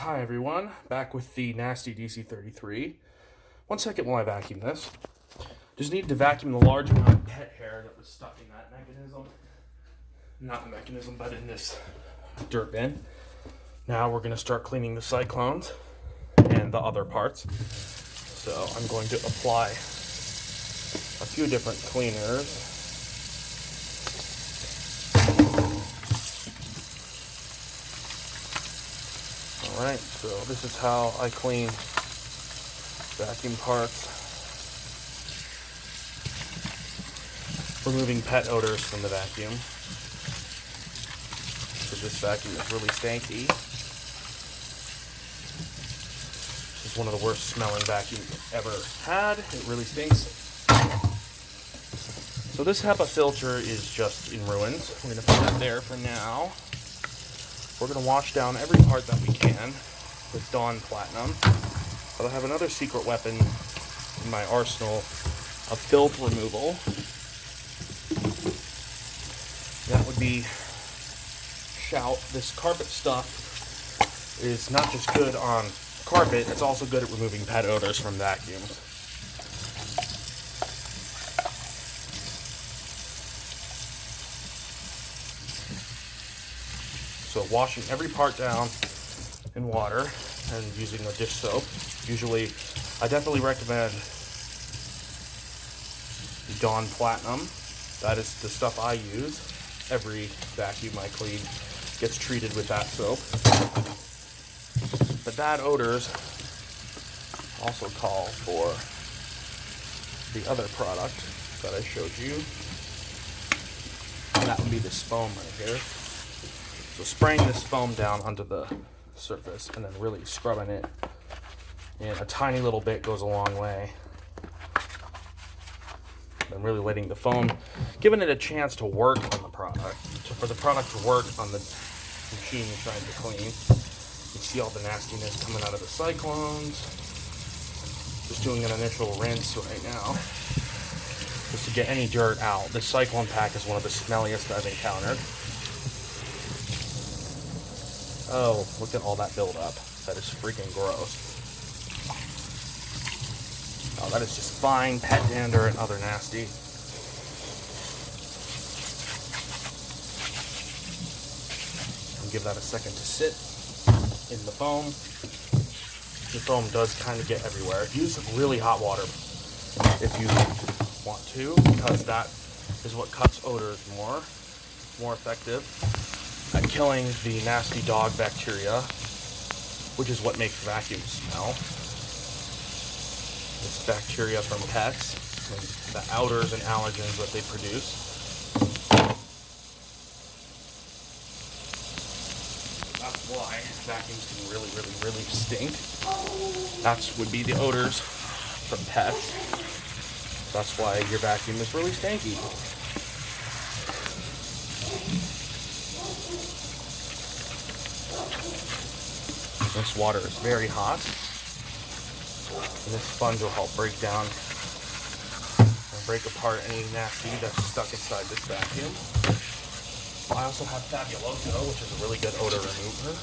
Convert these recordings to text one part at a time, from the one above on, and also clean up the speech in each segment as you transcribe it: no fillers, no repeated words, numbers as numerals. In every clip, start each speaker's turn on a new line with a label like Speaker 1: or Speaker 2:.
Speaker 1: Hi everyone, back with the nasty DC33. 1 second while I vacuum this. Just needed to vacuum the large amount of pet hair that was stuck in that mechanism. Not the mechanism, but in this dirt bin. Now we're going to start cleaning the cyclones and the other parts. So I'm going to apply a few different cleaners. Alright, so this is how I clean vacuum parts. Removing pet odors from the vacuum. Because this vacuum is really stanky. This is one of the worst smelling vacuums I've ever had. It really stinks. So this HEPA filter is just in ruins. We're going to put that there for now. We're going to wash down every part that we can with Dawn Platinum. But I have another secret weapon in my arsenal of filth removal. That would be Shout. This carpet stuff is not just good on carpet, it's also good at removing pet odors from vacuums. So washing every part down in water and using a dish soap. Usually, I definitely recommend Dawn Platinum. That is the stuff I use. Every vacuum I clean gets treated with that soap. The bad odors also call for the other product that I showed you. And that would be this foam right here. So spraying this foam down onto the surface and then really scrubbing it, and a tiny little bit goes a long way. And really letting the foam, giving it a chance to work on the product, for the product to work on the machine you're trying to clean. You see all the nastiness coming out of the cyclones. Just doing an initial rinse right now, just to get any dirt out. This cyclone pack is one of the smelliest I've encountered. Oh, look at all that buildup. That is freaking gross. Oh, that is just fine pet dander and other nasty. And give that a second to sit in the foam. The foam does kind of get everywhere. Use really hot water if you want to, because that is what cuts odors more effective at killing the nasty dog bacteria, which is what makes vacuums smell. It's bacteria from pets and the odors and allergens that they produce. That's why vacuums can really stink. That would be the odors from pets. That's why your vacuum is really stanky. This water is very hot, and this sponge will help break down and break apart any nasty that's stuck inside this vacuum. I also have Fabuloso, which is a really good odor remover.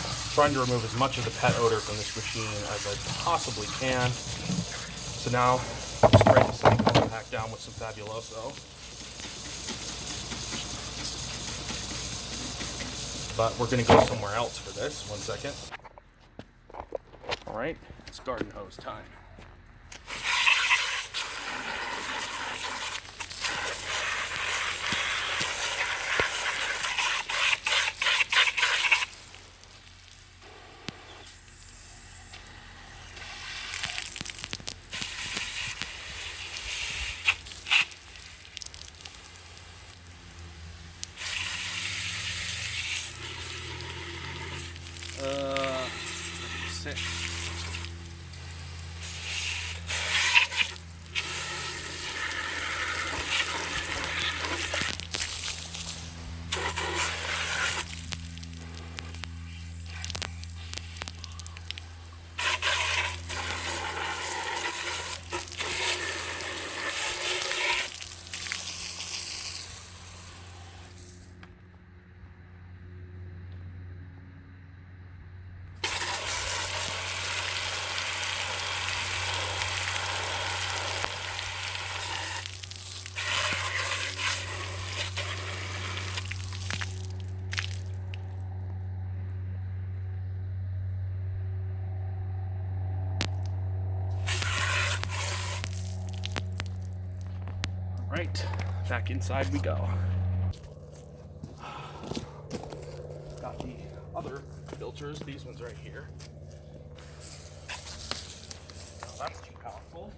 Speaker 1: I'm trying to remove as much of the pet odor from this machine as I possibly can. So now, spray the cyclone pack down with some Fabuloso. But we're going to go somewhere else for this. 1 second. Alright, it's garden hose time. right, back inside we go. Got the other filters, these ones right here. Oh, that's too powerful.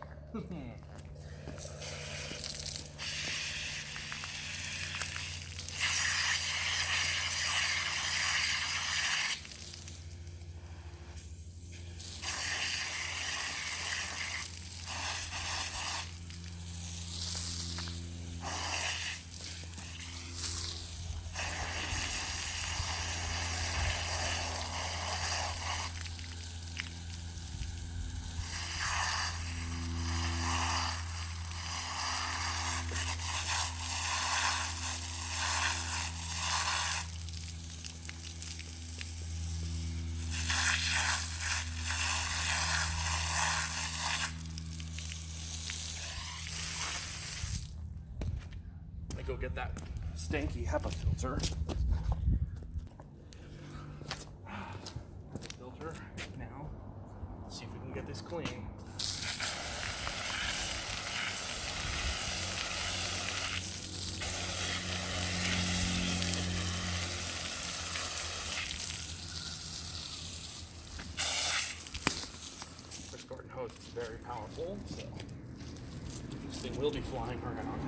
Speaker 1: Go get that stanky HEPA filter. Filter now. Let's see if we can get this clean. This garden hose is very powerful, so this thing will be flying around.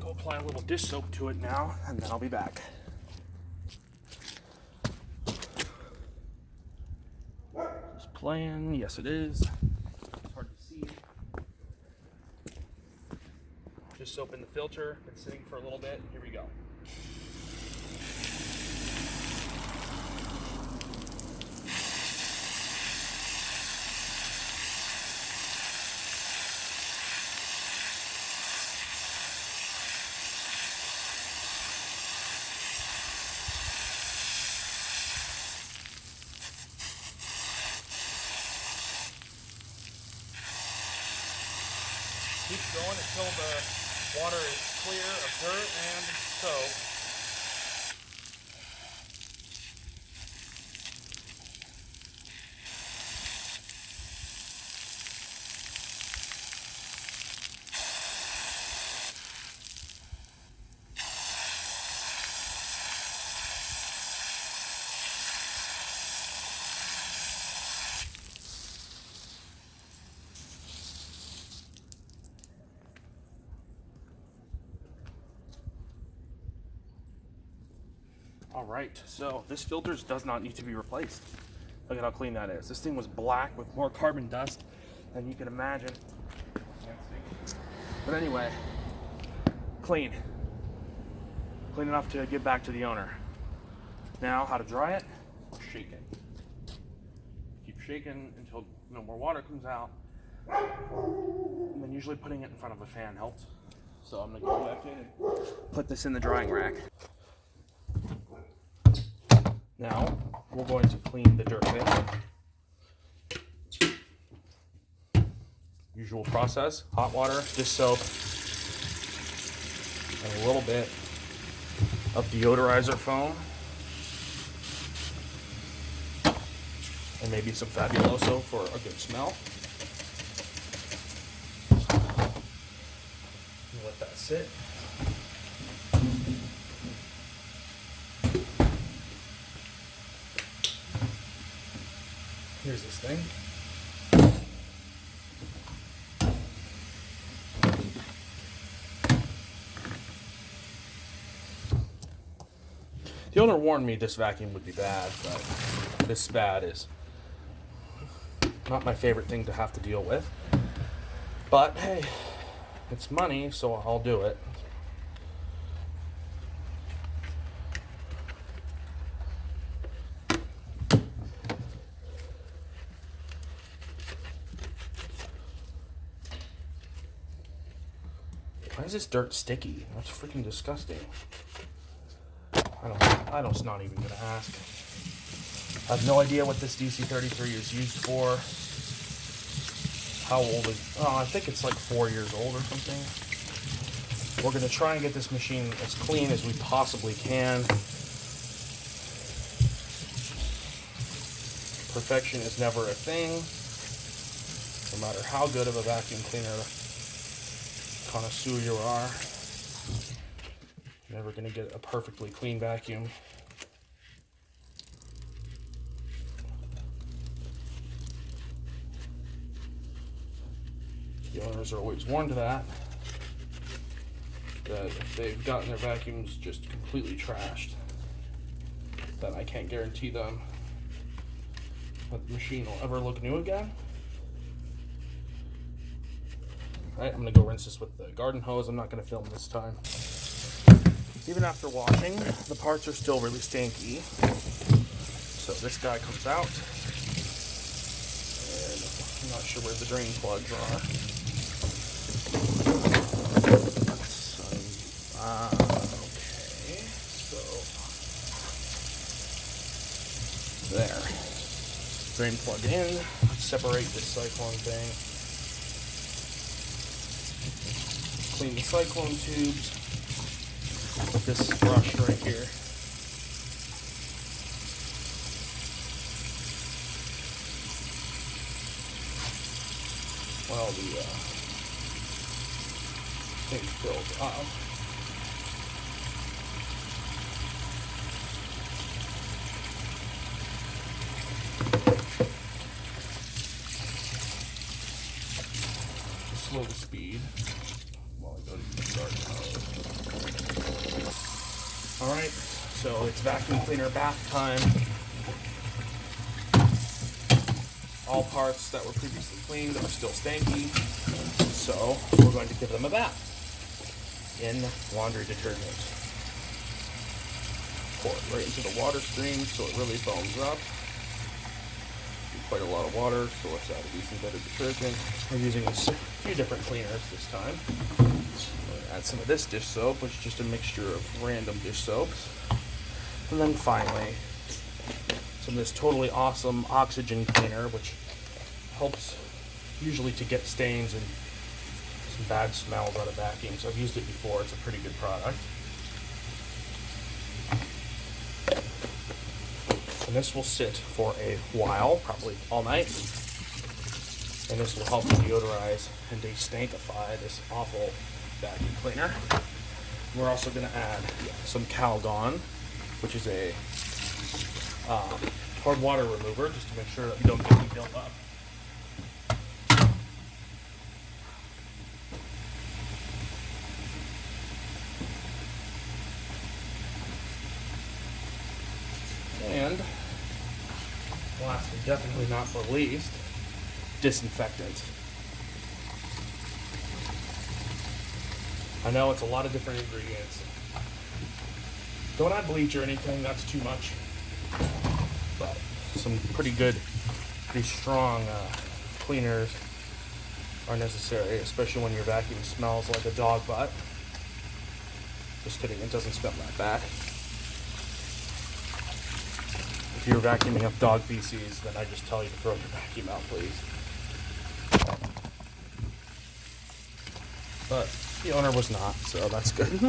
Speaker 1: Apply a little dish soap to it now, and then I'll be back. Just playing, yes it is. It's hard to see. Dish soap in the filter, been sitting for a little bit. Here we go. Keep going until the water is clear of dirt and soap. Alright, so this filter does not need to be replaced. Look at how clean that is. This thing was black with more carbon dust than you can imagine. But anyway, clean. Clean enough to give back to the owner. Now, how to dry it? Shake it. Keep shaking until no more water comes out. And then usually putting it in front of a fan helps. So I'm gonna go back in and put this in the drying rack. Now, we're going to clean the dirt bin. Usual process, hot water, dish soap, and a little bit of deodorizer foam. And maybe some Fabuloso for a good smell. Let that sit. this thing. The owner warned me this vacuum would be bad, but this bad is not my favorite thing to have to deal with. But hey, it's money, so I'll do it. Why is this dirt sticky? That's freaking disgusting. I'm not even gonna ask. I have no idea what this DC33 is used for. How old is, oh, I think it's like 4 years old or something. We're gonna try and get this machine as clean as we possibly can. Perfection is never a thing. No matter how good of a vacuum cleaner connoisseur you are, never gonna get a perfectly clean vacuum. The owners are always warned that if they've gotten their vacuums just completely trashed, then I can't guarantee them that the machine will ever look new again. Alright, I'm gonna go rinse this with the garden hose. I'm not gonna film this time. Even after washing, the parts are still really stinky. So this guy comes out, and I'm not sure where the drain plugs are. Okay, so there. Drain plug in, separate this cyclone thing. Clean the cyclone tubes with this brush right here. While the thing fills up. Slow the speed while I go to the garden hose. Alright, so it's vacuum cleaner bath time. All parts that were previously cleaned are still stanky, so we're going to give them a bath in laundry detergent. Pour it right into the water stream so it really foams up. Quite a lot of water, so let's add a decent bit of detergent. We're using a few different cleaners this time. Add some of this dish soap, which is just a mixture of random dish soaps. And then finally, some of this totally awesome oxygen cleaner, which helps usually to get stains and some bad smells out of vacuums. I've used it before, it's a pretty good product. And this will sit for a while, probably all night. And this will help deodorize and de-stankify this awful vacuum cleaner. We're also going to add some Calgon, which is a hard water remover, just to make sure that we don't get any built up. And last but definitely not the least, disinfectant. I know it's a lot of different ingredients. Don't add bleach or anything, that's too much. But some pretty good, pretty strong cleaners are necessary, especially when your vacuum smells like a dog butt. Just kidding, it doesn't smell that bad. If you're vacuuming up dog feces, then I just tell you to throw your vacuum out, please. But the owner was not, so that's good.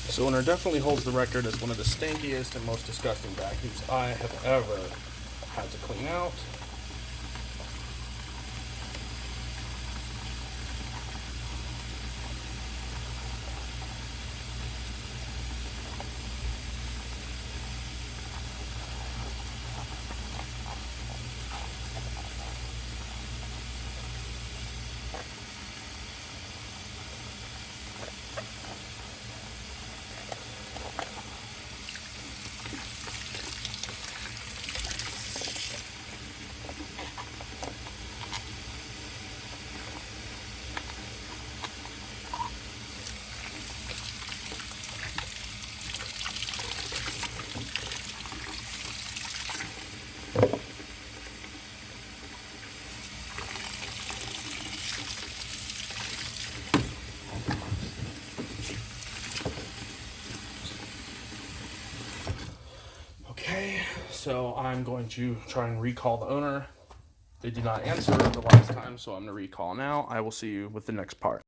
Speaker 1: This owner definitely holds the record as one of the stankiest and most disgusting vacuums I have ever had to clean out. Okay, so I'm going to try and recall the owner. They did not answer the last time, so I'm going to recall now. I will see you with the next part.